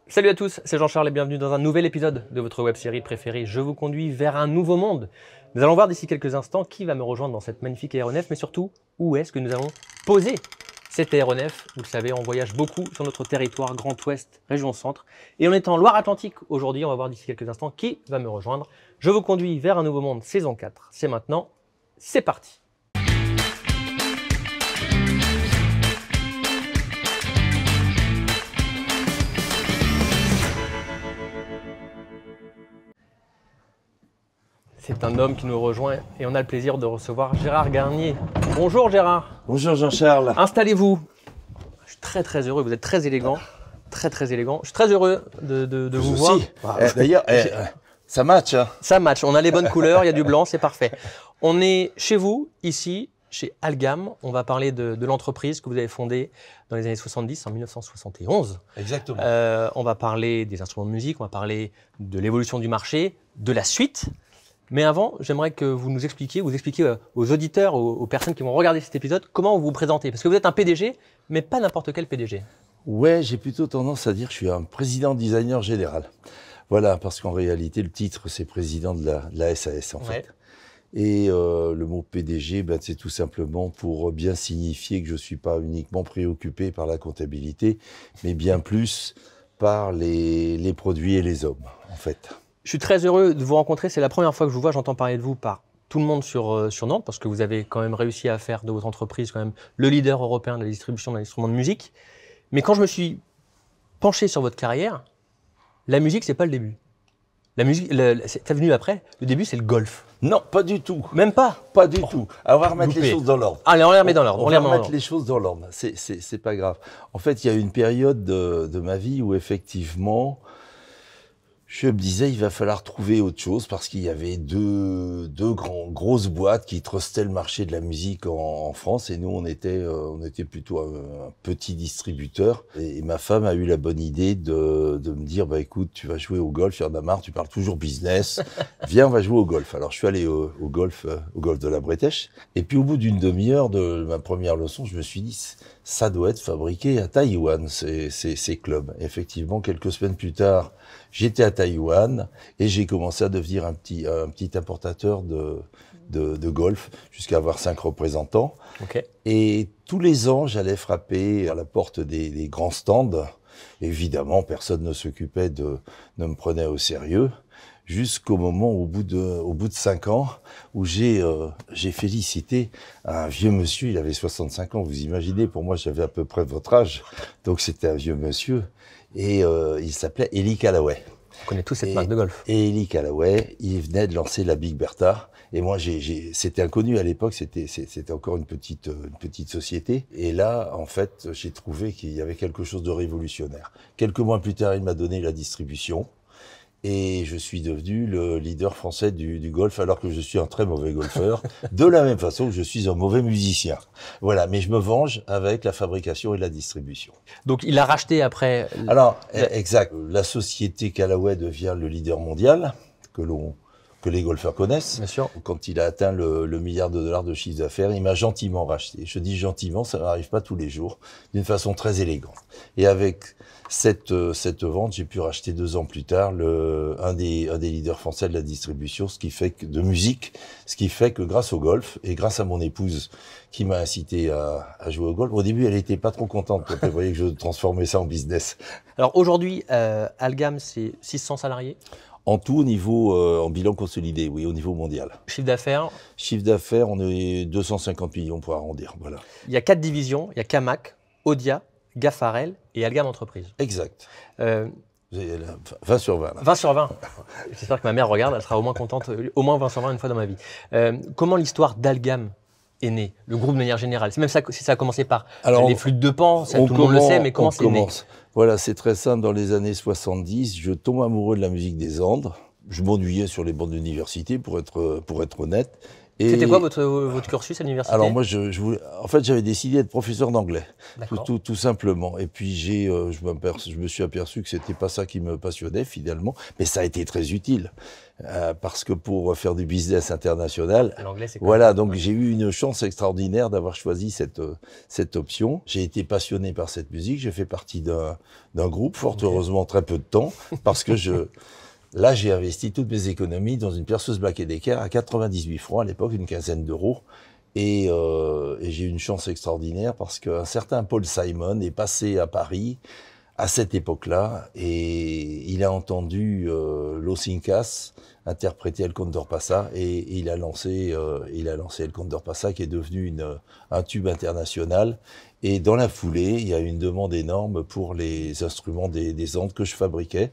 Salut à tous, c'est Jean-Charles et bienvenue dans un nouvel épisode de votre web-série préférée. Je vous conduis vers un nouveau monde. Nous allons voir d'ici quelques instants qui va me rejoindre dans cette magnifique aéronef, mais surtout, où est-ce que nous allons poser cet aéronef. Vous le savez, on voyage beaucoup sur notre territoire Grand Ouest, région Centre. Et on est en Loire-Atlantique aujourd'hui, on va voir d'ici quelques instants qui va me rejoindre. Je vous conduis vers un nouveau monde, saison 4. C'est maintenant, c'est parti. C'est un homme qui nous rejoint et on a le plaisir de recevoir Gérard Garnier. Bonjour Gérard. Bonjour Jean-Charles. Installez-vous. Je suis très heureux, vous êtes très élégant. Très élégant. Je suis très heureux de vous voir. D'ailleurs, ça match. Hein. Ça match, on a les bonnes couleurs, il y a du blanc, c'est parfait. On est chez vous, ici, chez Algam. On va parler de l'entreprise que vous avez fondée dans les années 70, en 1971. Exactement. On va parler des instruments de musique, on va parler de l'évolution du marché, de la suite. Mais avant, j'aimerais que vous nous expliquiez, aux auditeurs, aux personnes qui vont regarder cet épisode, comment vous vous présentez. Parce que vous êtes un PDG, mais pas n'importe quel PDG. Ouais, j'ai plutôt tendance à dire que je suis un président designer général. Voilà, parce qu'en réalité, le titre, c'est président de la SAS, en fait. Et le mot PDG, c'est tout simplement pour bien signifier que je ne suis pas uniquement préoccupé par la comptabilité, mais bien plus par les produits et les hommes, en fait. Je suis très heureux de vous rencontrer. C'est la première fois que je vous vois. J'entends parler de vous par tout le monde sur Nantes, parce que vous avez quand même réussi à faire de votre entreprise quand même le leader européen de la distribution d'un instrument de musique. Mais quand je me suis penché sur votre carrière, la musique, c'est pas le début. La musique, c'est venu après. Le début, c'est le golf. Non, pas du tout. Même pas. Pas du tout. On va remettre les choses dans l'ordre. Allez, on les remet dans l'ordre. On va remettre les choses dans l'ordre. C'est pas grave. En fait, il y a eu une période de ma vie où effectivement, je me disais, il va falloir trouver autre chose parce qu'il y avait deux grosses boîtes qui trustaient le marché de la musique en France et nous, on était plutôt un petit distributeur. Et ma femme a eu la bonne idée de me dire, écoute, tu vas jouer au golf, il y en a marre, tu parles toujours business, viens, on va jouer au golf. Alors, je suis allé au golf de la Bretèche. Et puis, au bout d'une demi-heure de ma première leçon, je me suis dit, ça doit être fabriqué à Taïwan, ces clubs. Effectivement, quelques semaines plus tard, j'étais à Taïwan et j'ai commencé à devenir un petit importateur de golf jusqu'à avoir 5 représentants. Okay. Et tous les ans, j'allais frapper à la porte des grands stands. Évidemment, personne ne s'occupait ne me prenait au sérieux. Jusqu'au moment, au bout de 5 ans, où j'ai félicité un vieux monsieur, il avait 65 ans, vous imaginez, pour moi j'avais à peu près votre âge, donc c'était un vieux monsieur, et il s'appelait Eli Callaway. On connaît tous cette marque de golf. Et Eli Callaway, il venait de lancer la Big Bertha, et moi c'était inconnu à l'époque, c'était encore une petite société, et là, en fait, j'ai trouvé qu'il y avait quelque chose de révolutionnaire. Quelques mois plus tard, il m'a donné la distribution, et je suis devenu le leader français du golf, alors que je suis un très mauvais golfeur, de la même façon que je suis un mauvais musicien. Voilà, mais je me venge avec la fabrication et la distribution. Donc, il a racheté après... Alors, exact. La société Callaway devient le leader mondial, que les golfeurs connaissent. Bien sûr. Quand il a atteint le milliard de dollars de chiffre d'affaires, il m'a gentiment racheté. Je dis gentiment, ça n'arrive pas tous les jours, d'une façon très élégante. Et avec cette vente, j'ai pu racheter 2 ans plus tard un des leaders français de la distribution, ce qui fait que grâce au golf et grâce à mon épouse qui m'a incité à jouer au golf, au début elle était pas trop contente quand elle voyait que je transformais ça en business. Alors aujourd'hui, Algam, c'est 600 salariés. En tout, au niveau en bilan consolidé, oui, au niveau mondial. Chiffre d'affaires? Chiffre d'affaires, on est 250 millions pour arrondir, voilà. Il y a 4 divisions, il y a Camac, Odia, Gaffarel et Algam Entreprise. Exact. Vous avez 20 sur 20. Là. 20 sur 20. J'espère que ma mère regarde, elle sera au moins contente, au moins 20 sur 20 une fois dans ma vie. Comment l'histoire d'Algam est née, le groupe de manière générale? C'est même ça, si ça a commencé par les flûtes de Pan, tout le monde le sait, mais comment c'est né? Voilà, c'est très simple. Dans les années 70, je tombe amoureux de la musique des Andes. Je m'ennuyais sur les bancs d'université, pour être honnête. C'était quoi votre cursus à l'université? Alors moi, en fait, j'avais décidé d'être professeur d'anglais, D'accord. tout simplement. Et puis je me suis aperçu que c'était pas ça qui me passionnait finalement, mais ça a été très utile parce que pour faire du business international, L'anglais, c'est voilà. Donc j'ai eu une chance extraordinaire d'avoir choisi cette option. J'ai été passionné par cette musique. J'ai fait partie d'un groupe, fort heureusement très peu de temps, parce que là, j'ai investi toutes mes économies dans une perceuse Black & Decker à 98 francs, à l'époque, une quinzaine d'euros. Et j'ai eu une chance extraordinaire parce qu'un certain Paul Simon est passé à Paris à cette époque-là et il a entendu Los Incas interpréter El Condor Pasa et il a lancé El Condor Pasa qui est devenu un tube international. Et dans la foulée, il y a eu une demande énorme pour les instruments des Andes que je fabriquais.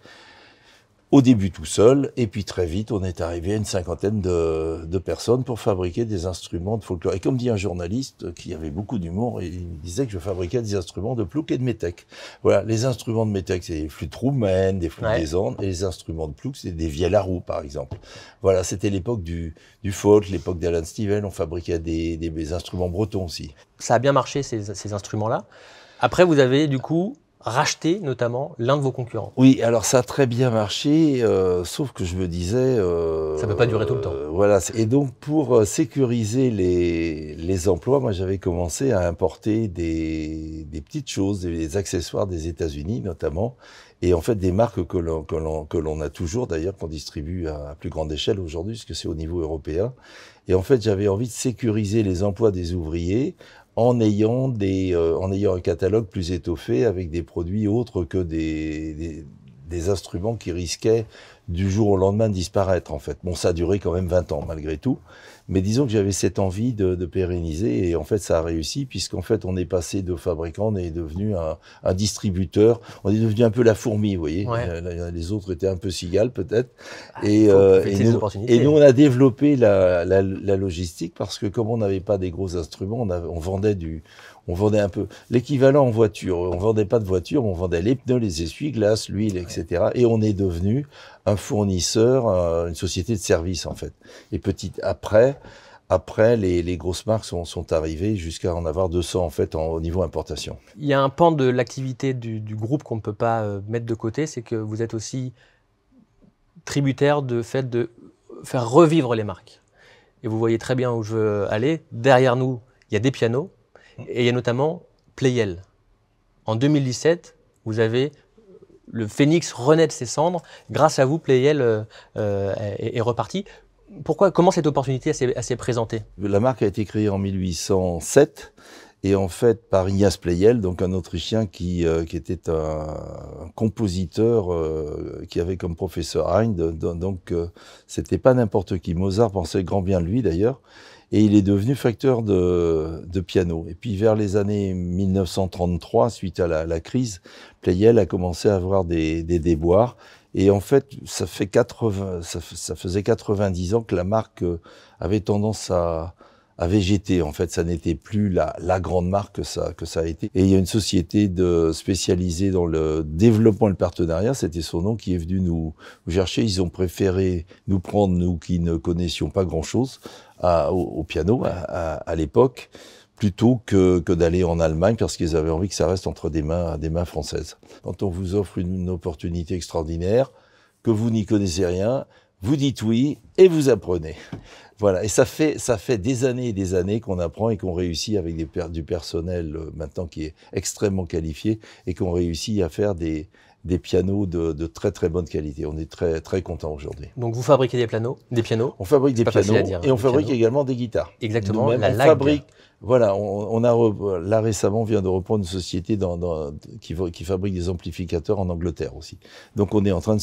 Au début tout seul, et puis très vite, on est arrivé à une cinquantaine de personnes pour fabriquer des instruments de folklore. Et comme dit un journaliste qui avait beaucoup d'humour, il me disait que je fabriquais des instruments de plouc et de métèque. Voilà, les instruments de métèque, c'est des flûtes roumaines, des flûtes des Andes, et les instruments de plouc, c'est des vielles à roue, par exemple. Voilà, c'était l'époque du folk, l'époque d'Alan Stivell, on fabriquait des instruments bretons aussi. Ça a bien marché, ces instruments-là. Après, vous avez du coup racheter notamment l'un de vos concurrents. Oui, alors ça a très bien marché, sauf que je me disais... ça ne peut pas durer tout le temps. Voilà, et donc pour sécuriser les emplois, moi j'avais commencé à importer des petites choses, des accessoires des États-Unis notamment, et en fait des marques que l'on a toujours d'ailleurs, qu'on distribue à plus grande échelle aujourd'hui, parce que c'est au niveau européen. Et en fait j'avais envie de sécuriser les emplois des ouvriers, en ayant un catalogue plus étoffé avec des produits autres que des instruments qui risquaient du jour au lendemain de disparaître en fait. Bon, ça a duré quand même 20 ans malgré tout, mais disons que j'avais cette envie de pérenniser et en fait ça a réussi puisqu'en fait on est passé de fabricant, on est devenu un distributeur, on est devenu un peu la fourmi, vous voyez. Ouais. Les autres étaient un peu cigales peut-être. Et nous on a développé la logistique parce que comme on n'avait pas des gros instruments, on vendait un peu l'équivalent en voiture. On vendait pas de voiture, on vendait les pneus, les essuie-glaces, l'huile, etc. Et on est devenu un fournisseur, une société de services en fait. Et après, les grosses marques sont arrivées jusqu'à en avoir 200 en fait au niveau importation. Il y a un pan de l'activité du groupe qu'on ne peut pas mettre de côté, c'est que vous êtes aussi tributaire de fait de faire revivre les marques. Et vous voyez très bien où je veux aller. Derrière nous, il y a des pianos. Et il y a notamment Pleyel. En 2017, vous avez le phénix renaît de ses cendres. Grâce à vous, Pleyel est reparti. Comment cette opportunité s'est présentée? La marque a été créée en 1807 et en fait par Ignaz Pleyel, donc un Autrichien qui était un compositeur qui avait comme professeur Haydn. Donc c'était pas n'importe qui. Mozart pensait grand bien de lui d'ailleurs. Et il est devenu facteur de piano. Et puis vers les années 1933, suite à la crise, Pleyel a commencé à avoir des déboires. Et en fait, ça faisait 90 ans que la marque avait tendance à végéter. En fait, ça n'était plus la grande marque que ça a été. Et il y a une société spécialisée dans le développement et le partenariat, c'était son nom, qui est venu nous chercher. Ils ont préféré nous prendre, nous qui ne connaissions pas grand-chose, au piano à l'époque, plutôt que d'aller en Allemagne, parce qu'ils avaient envie que ça reste entre des mains françaises. Quand on vous offre une opportunité extraordinaire, que vous n'y connaissez rien, vous dites oui et vous apprenez. Voilà, et ça fait des années et des années qu'on apprend et qu'on réussit avec du personnel maintenant qui est extrêmement qualifié et qu'on réussit à faire des pianos de très très bonne qualité. On est très très content aujourd'hui. Donc vous fabriquez des pianos? On fabrique des pianos et on fabrique également des guitares. Exactement, la LAG. Fabrique. Voilà, là récemment, on vient de reprendre une société qui fabrique des amplificateurs en Angleterre aussi. Donc on est en train de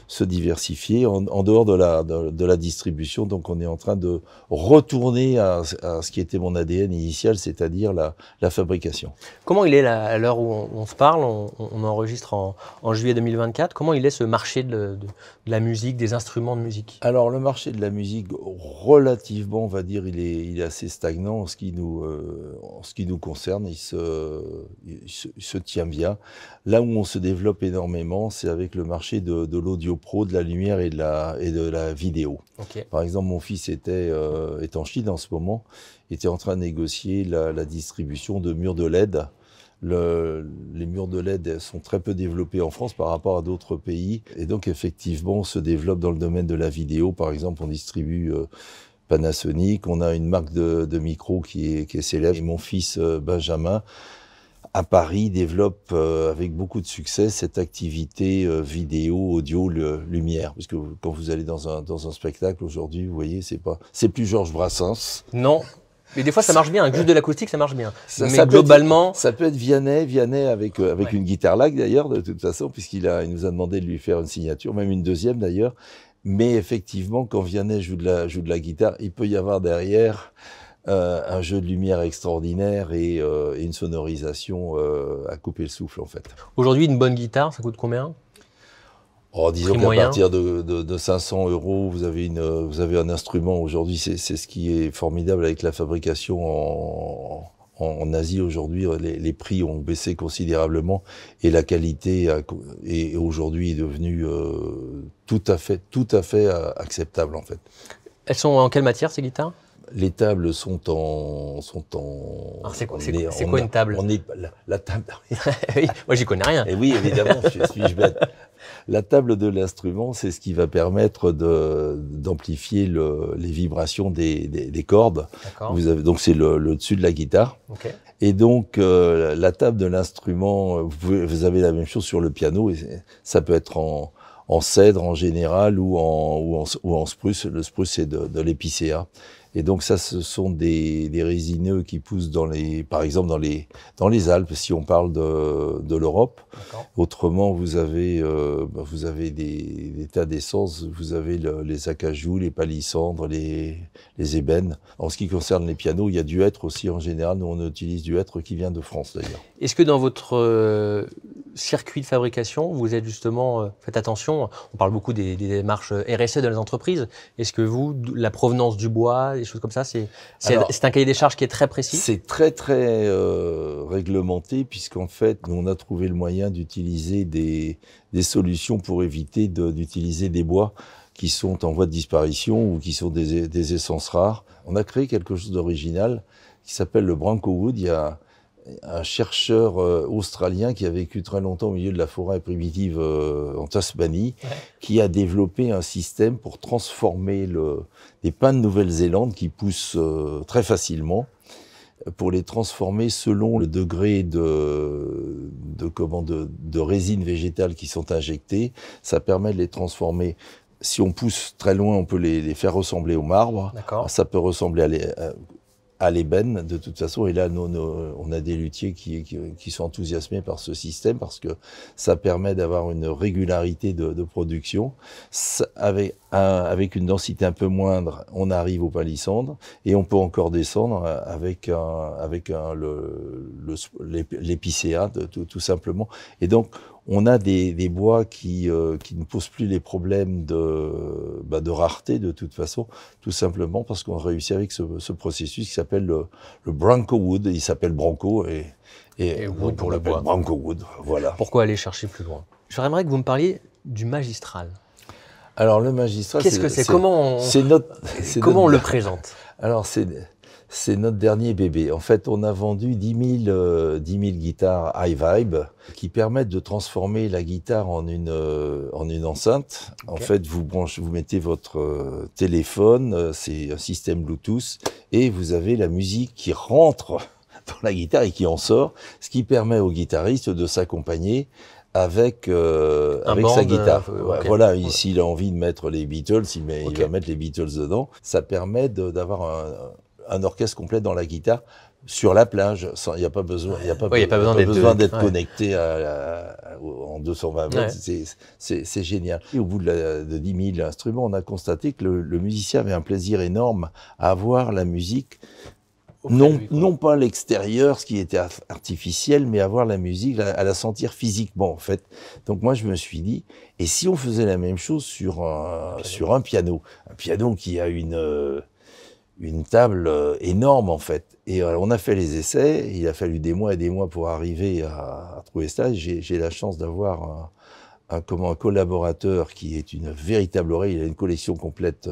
se diversifier en dehors de la distribution. Donc on est en train de retourner à ce qui était mon ADN initial, c'est-à-dire la fabrication. Comment il est à l'heure où on se parle, on enregistre en juillet 2024, comment il est ce marché de la musique, des instruments de musique? Alors le marché de la musique, relativement, on va dire, il est assez stagnant, ce qui nous en ce qui nous concerne, il se tient bien. Là où on se développe énormément, c'est avec le marché de l'audio pro, de la lumière et de la vidéo. Okay. Par exemple, mon fils est en Chine en ce moment, était en train de négocier la distribution de murs de LED. Les murs de LED sont très peu développés en France par rapport à d'autres pays. Et donc, effectivement, on se développe dans le domaine de la vidéo. Par exemple, on distribue Panasonic. On a une marque de micro qui est célèbre. Et mon fils, Benjamin, à Paris, développe avec beaucoup de succès cette activité vidéo, audio, lumière. Parce que quand vous allez dans un spectacle aujourd'hui, vous voyez, c'est plus Georges Brassens. Non. Mais des fois, ça marche bien. Avec juste de l'acoustique, ça marche bien. Mais globalement, ça peut être Vianney avec une guitare lag d'ailleurs, de toute façon, puisqu'il nous a demandé de lui faire une signature, même une deuxième d'ailleurs. Mais effectivement, quand Vianney joue de la guitare, il peut y avoir derrière un jeu de lumière extraordinaire et une sonorisation à couper le souffle en fait. Aujourd'hui, une bonne guitare, ça coûte combien ? Disons qu'à partir de 500 €, vous avez un instrument. Aujourd'hui, c'est ce qui est formidable avec la fabrication en Asie. Aujourd'hui, les prix ont baissé considérablement et la qualité est aujourd'hui devenue tout à fait acceptable en fait. Elles sont en quelle matière ces guitares ? Les tables sont en. Alors c'est quoi une table ? La table. Oui, moi j'y connais rien. Et oui, évidemment, suis-je bête. La table de l'instrument, c'est ce qui va permettre d'amplifier les vibrations des cordes. Donc c'est le dessus de la guitare. Okay. Et donc la table de l'instrument, vous avez la même chose sur le piano. Et ça peut être en cèdre en général ou en spruce. Le spruce c'est de l'épicéa. Et donc ça, ce sont des résineux qui poussent par exemple dans les Alpes, si on parle de l'Europe. Autrement, vous avez des tas d'essences. Vous avez les acajou, les palissandres, les ébènes. En ce qui concerne les pianos, il y a du hêtre aussi en général. Nous, on utilise du hêtre qui vient de France d'ailleurs. Est-ce que dans votre circuit de fabrication, vous êtes justement, faites attention, on parle beaucoup des démarches RSE dans les entreprises. Est-ce que vous, la provenance du bois, des choses comme ça, c'est un cahier des charges qui est très précis ? C'est très très réglementé puisqu'en fait, nous on a trouvé le moyen d'utiliser des solutions pour éviter d'utiliser des bois qui sont en voie de disparition ou qui sont des essences rares. On a créé quelque chose d'original qui s'appelle le Branco Wood. Il y a un chercheur australien qui a vécu très longtemps au milieu de la forêt primitive en Tasmanie, qui a développé un système pour transformer des pins de Nouvelle-Zélande qui poussent très facilement, pour les transformer selon le degré de résine végétale qui sont injectées. Ça permet de les transformer. Si on pousse très loin, on peut les faire ressembler au marbre. Ça peut ressembler à l'ébène de toute façon. Et là, on a des luthiers qui sont enthousiasmés par ce système parce que ça permet d'avoir une régularité de production. Avec une densité un peu moindre, on arrive au palissandre et on peut encore descendre avec l'épicéa tout simplement. Et donc, on a des bois qui ne posent plus les problèmes de rareté de toute façon, tout simplement parce qu'on réussit avec ce processus qui s'appelle le Branco Wood. Il s'appelle Branco et Wood pour le bois. Branco Wood, voilà. Pourquoi aller chercher plus loin ? J'aimerais que vous me parliez du magistral. Alors le magistral, qu'est-ce que c'est ? Comment on le présente ? Alors c'est notre dernier bébé. En fait, on a vendu 10 000 guitares high vibe qui permettent de transformer la guitare en une enceinte. Okay. En fait, vous mettez votre téléphone, c'est un système Bluetooth, et vous avez la musique qui rentre dans la guitare et qui en sort, ce qui permet au guitariste de s'accompagner avec sa guitare. Okay. Voilà, s'il a envie de mettre les Beatles, il va mettre les Beatles dedans. Ça permet d'avoir un orchestre complet dans la guitare sur la plage. Il n'y a pas besoin, d'être connecté en 220 volts. C'est génial. Et au bout de 10 000 instruments, on a constaté que le musicien avait un plaisir énorme à avoir la musique. Non pas l'extérieur, ce qui était artificiel, mais avoir la musique, à la sentir physiquement, en fait. Donc moi, je me suis dit, et si on faisait la même chose sur un piano qui a une table énorme en fait. Et on a fait les essais, il a fallu des mois et des mois pour arriver à trouver ça. J'ai la chance d'avoir un collaborateur qui est une véritable oreille. Il a une collection complète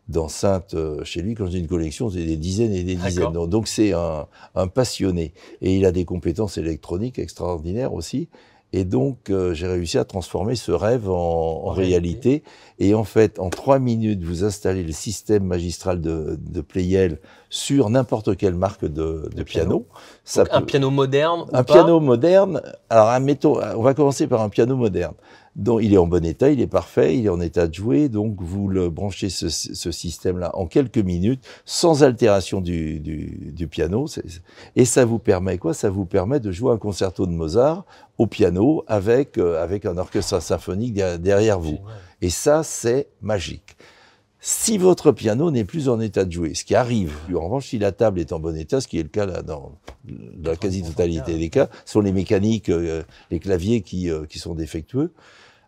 d'enceintes chez lui. Quand je dis une collection, c'est des dizaines et des dizaines. Donc c'est un passionné. Et il a des compétences électroniques extraordinaires aussi. Et donc, j'ai réussi à transformer ce rêve en réalité. Et en fait, en 3 minutes, vous installez le système magistral de Pleyel sur n'importe quelle marque de piano. Ça un piano moderne Un piano moderne. Alors, admettons, on va commencer par un piano moderne. Donc, il est en bon état, il est parfait, il est en état de jouer. Donc, vous le branchez ce système-là en quelques minutes, sans altération du piano. Et ça vous permet quoi? Ça vous permet de jouer un concerto de Mozart au piano avec un orchestre symphonique derrière vous. Et ça, c'est magique. Si votre piano n'est plus en état de jouer, ce qui arrive, en revanche, si la table est en bon état, ce qui est le cas là, dans la quasi-totalité des cas, ce sont les mécaniques, les claviers qui sont défectueux.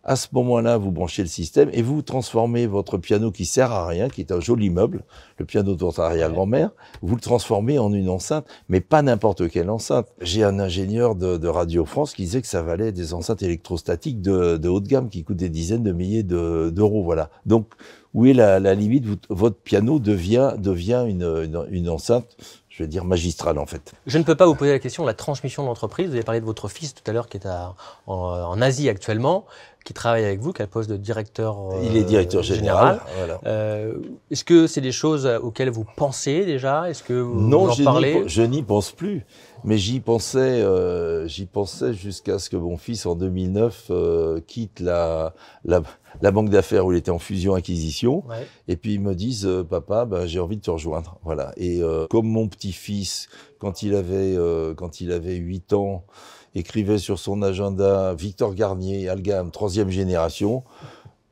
À ce moment-là, vous branchez le système et vous transformez votre piano qui sert à rien, qui est un joli meuble, le piano de votre arrière-grand-mère, vous le transformez en une enceinte, mais pas n'importe quelle enceinte. J'ai un ingénieur de Radio France qui disait que ça valait des enceintes électrostatiques de haut de gamme qui coûtent des dizaines de milliers d'euros, voilà. Donc, où est la limite? Votre piano devient une enceinte, je vais dire magistrale en fait. Je ne peux pas vous poser la question de la transmission de l'entreprise. Vous avez parlé de votre fils tout à l'heure qui est en Asie actuellement, qui travaille avec vous, qui a le poste de directeur Il est directeur général. Voilà. Est-ce que c'est des choses auxquelles vous pensez déjà? Est-ce que vous en parlez? Non, je n'y pense plus. Mais j'y pensais jusqu'à ce que mon fils, en 2009, quitte la banque d'affaires où il était en fusion-acquisition. Ouais. Et puis ils me disent, papa, j'ai envie de te rejoindre. Voilà. Et comme mon petit-fils, quand il avait 8 ans, écrivait sur son agenda Victor Garnier, Algam, 3e génération,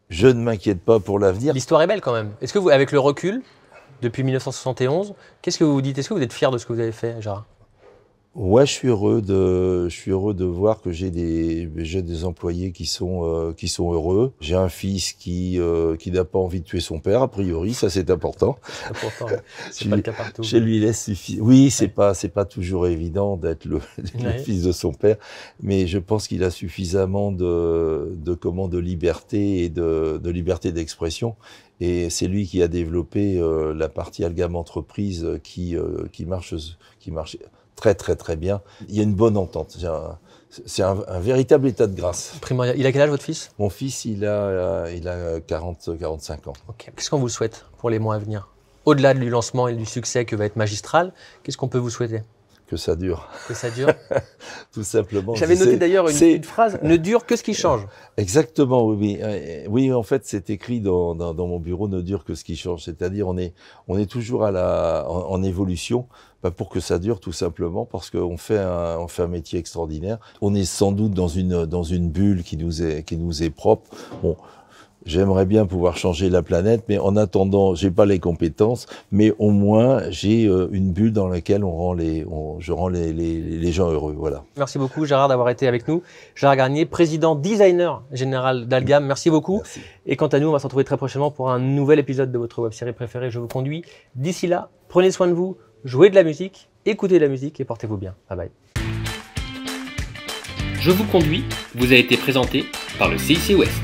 je ne m'inquiète pas pour l'avenir. L'histoire est belle quand même. Est-ce que vous, avec le recul, depuis 1971, qu'est-ce que vous vous dites? Est-ce que vous êtes fier de ce que vous avez fait, Gérard? Ouais, je suis heureux de voir que j'ai des employés qui sont heureux. J'ai un fils qui n'a pas envie de tuer son père, a priori, ça c'est important. C'est important, c'est pas le cas partout. Je lui laisse suffisant. Oui, c'est pas toujours évident d'être le fils de son père, mais je pense qu'il a suffisamment de liberté et de liberté d'expression. Et c'est lui qui a développé la partie Algam Entreprise qui marche très très très bien. Il y a une bonne entente. C'est un véritable état de grâce. Primordial. Il a quel âge votre fils? Mon fils, il a 45 ans. Okay. Qu'est-ce qu'on vous souhaite pour les mois à venir? Au-delà du lancement et du succès que va être Magistral, qu'est-ce qu'on peut vous souhaiter? Que ça dure. Que ça dure. Tout simplement. J'avais noté d'ailleurs une phrase, ne dure que ce qui change. Exactement, oui. Oui, en fait, c'est écrit dans mon bureau, ne dure que ce qui change. C'est-à-dire, on est toujours en évolution, pour que ça dure, tout simplement, parce qu'on fait un métier extraordinaire. On est sans doute dans une bulle qui nous est propre. Bon. J'aimerais bien pouvoir changer la planète, mais en attendant, j'ai pas les compétences, mais au moins j'ai une bulle dans laquelle je rends les gens heureux, voilà. Merci beaucoup Gérard d'avoir été avec nous. Gérard Garnier, président designer général d'Algam, merci beaucoup. Merci. Et quant à nous, on va se retrouver très prochainement pour un nouvel épisode de votre web-série préférée, Je vous conduis. D'ici là, prenez soin de vous, jouez de la musique, écoutez de la musique et portez-vous bien. Bye bye. Je vous conduis vous a été présenté par le CIC West.